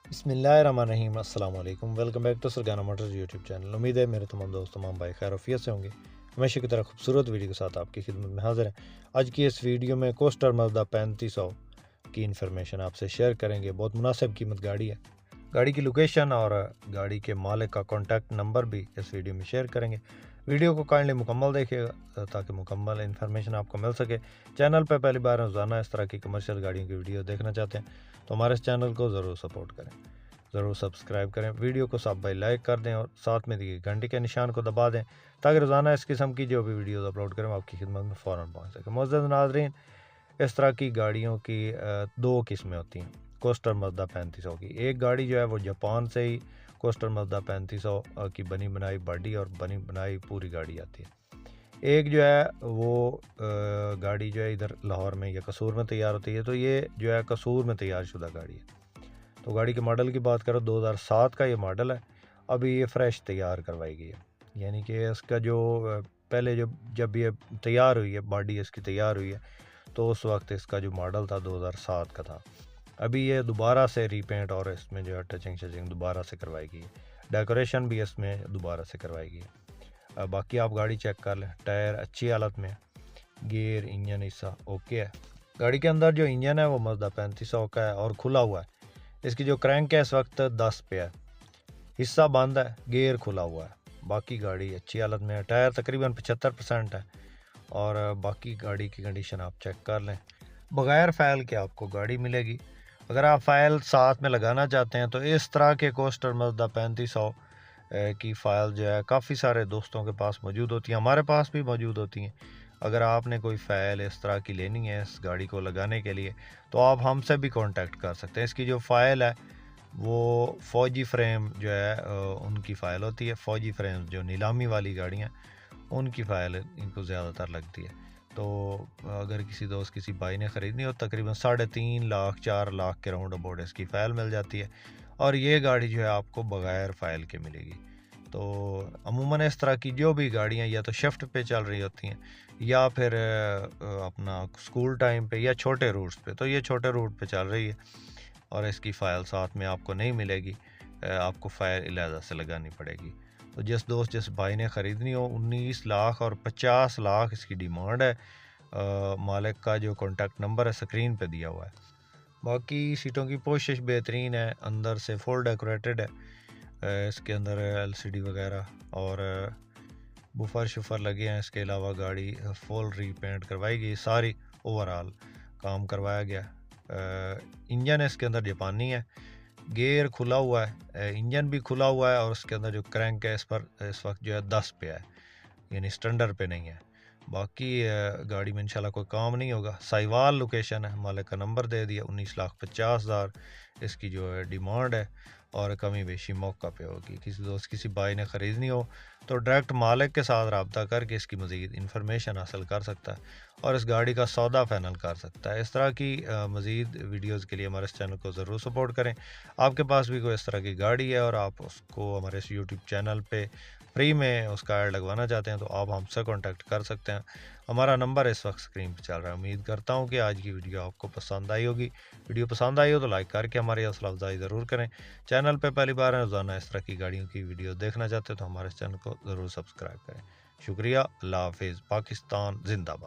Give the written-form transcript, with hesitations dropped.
बिस्मिल्लाहिर्रहमानिर्रहीम अस्सलाम वालेकुम। Welcome back to Sargana motors YouTube channel. उम्मीद है मेरे तमाम दोस्त तमाम भाई खैर आफियत से होंगे। हमेशा की तरह खूबसूरत वीडियो के साथ आपकी खिदमत में हाजिर है। आज की इस वीडियो में कोस्टर मज़दा 3500 की इन्फॉर्मेशन आपसे शेयर करेंगे। बहुत मुनासिब कीमत गाड़ी है। गाड़ी की लोकेशन और गाड़ी के मालिक का कॉन्टैक्ट नंबर भी इस वीडियो में शेयर करेंगे। वीडियो को काइंडली मुकम्मल देखिएगा ताकि मुकम्मल इन्फॉर्मेशन आपको मिल सके। चैनल पर पहली बार रोज़ाना इस तरह की कमर्शियल गाड़ियों की वीडियो देखना चाहते हैं तो हमारे इस चैनल को ज़रूर सपोर्ट करें, ज़रूर सब्सक्राइब करें। वीडियो को सब भाई लाइक कर दें और साथ में दिए घंटे के निशान को दबा दें ताकि रोज़ाना इस किस्म की जो भी वीडियोज़ अपलोड करें आपकी खिदमत में फ़ौरन पहुँच सके। मुअज़्ज़ज़ नाज़रीन, इस तरह की गाड़ियों की दो किस्में होती हैं कोस्टर मज़दा 3500 की। एक गाड़ी जो है वो जापान से ही कोस्टर मज़दा 3500 की बनी बनाई बॉडी और बनी बनाई पूरी गाड़ी आती है। एक जो है वो गाड़ी जो है इधर लाहौर में या कसूर में तैयार होती है, तो ये जो है कसूर में तैयार शुदा गाड़ी है। तो गाड़ी के मॉडल की बात करो 2007 का ये मॉडल है। अभी ये फ्रेश तैयार करवाई गई है, यानी कि इसका जो पहले जब ये तैयार हुई है, बॉडी इसकी तैयार हुई है, तो उस वक्त इसका जो मॉडल था 2007 का था। अभी ये दोबारा से रीपेंट और इसमें जो है टचिंग शचिंग दोबारा से करवाई गई है। डेकोरेशन भी इसमें दोबारा से करवाई गई है। बाकी आप गाड़ी चेक कर लें, टायर अच्छी हालत में, गियर इंजन हिस्सा ओके है। गाड़ी के अंदर जो इंजन है वो मज़दा 3500 का है और खुला हुआ है। इसकी जो क्रैंक है इस वक्त 10 पे है, हिस्सा बंद है, गियर खुला हुआ है। बाकी गाड़ी अच्छी हालत में है, टायर तकरीबन 75% है और बाकी गाड़ी की कंडीशन आप चेक कर लें। बगैर फ़ाइल के आपको गाड़ी मिलेगी। अगर आप फ़ाइल साथ में लगाना चाहते हैं तो इस तरह के कोस्टर मज़दा 3500 की फ़ाइल जो है काफ़ी सारे दोस्तों के पास मौजूद होती हैं, हमारे पास भी मौजूद होती हैं। अगर आपने कोई फ़ाइल इस तरह की लेनी है इस गाड़ी को लगाने के लिए तो आप हमसे भी कांटेक्ट कर सकते हैं। इसकी जो फ़ाइल है वो फ़ौजी फ्रेम जो है उनकी फ़ाइल होती है। फ़ौजी फ्रेम जो नीलामी वाली गाड़ियाँ उनकी फ़ाइल इनको ज़्यादातर लगती है। तो अगर किसी दोस्त किसी भाई ने ख़रीदनी हो तकरीबन 3.5 लाख 4 लाख के राउंड अबाउट इसकी फ़ाइल मिल जाती है और ये गाड़ी जो है आपको बग़ैर फ़ाइल के मिलेगी। तो अमूमन इस तरह की जो भी गाड़ियाँ या तो शिफ्ट पे चल रही होती हैं या फिर अपना स्कूल टाइम पे या छोटे रूट्स पे, तो ये छोटे रूट पे चल रही है और इसकी फ़ाइल साथ में आपको नहीं मिलेगी, आपको फ़ाइल अलहदा से लगानी पड़ेगी। तो जिस दोस्त जिस भाई ने ख़रीदनी हो 19 लाख और 50 लाख इसकी डिमांड है। मालिक का जो कॉन्टैक्ट नंबर है स्क्रीन पे दिया हुआ है। बाकी सीटों की पोशिश बेहतरीन है, अंदर से फुल डेकोरेटेड है। इसके अंदर एलसीडी वगैरह और बुफर शुफर लगे हैं। इसके अलावा गाड़ी फुल रीपेंट करवाई गई, सारी ओवरऑल काम करवाया गया। इंजन इसके अंदर जापानी है, गियर खुला हुआ है, इंजन भी खुला हुआ है और उसके अंदर जो क्रैंक है इस पर इस वक्त जो है 10 पे है, यानी स्टैंडर्ड पे नहीं है। बाकी गाड़ी में इंशाल्लाह कोई काम नहीं होगा। साहिवाल लोकेशन है, मालिक का नंबर दे दिया। 19,50,000 इसकी जो है डिमांड है और कमी बेशी मौका पे होगी। किसी दोस्त किसी भाई ने ख़रीदनी हो तो डायरेक्ट मालिक के साथ रब्ता करके इसकी मज़ीद इन्फॉर्मेशन हासिल कर सकता है और इस गाड़ी का सौदा फाइनल कर सकता है। इस तरह की मज़ीद वीडियोज़ के लिए हमारे इस चैनल को ज़रूर सपोर्ट करें। आपके पास भी कोई इस तरह की गाड़ी है और आप उसको हमारे इस यूट्यूब चैनल पे फ्री में उसका ऐड लगवाना चाहते हैं तो आप हमसे कांटेक्ट कर सकते हैं। हमारा नंबर इस वक्त स्क्रीन पर चल रहा है। उम्मीद करता हूँ कि आज की वीडियो आपको पसंद आई होगी। वीडियो पसंद आई हो तो लाइक करके हमारी हौसला अफजाई ज़रूर करें। चैनल पे पहली बार है, रोज़ाना इस तरह की गाड़ियों की वीडियो देखना चाहते हैं तो हमारे चैनल को ज़रूर सब्सक्राइब करें। शुक्रिया। अल्लाह हाफिज़। पाकिस्तान जिंदाबाद।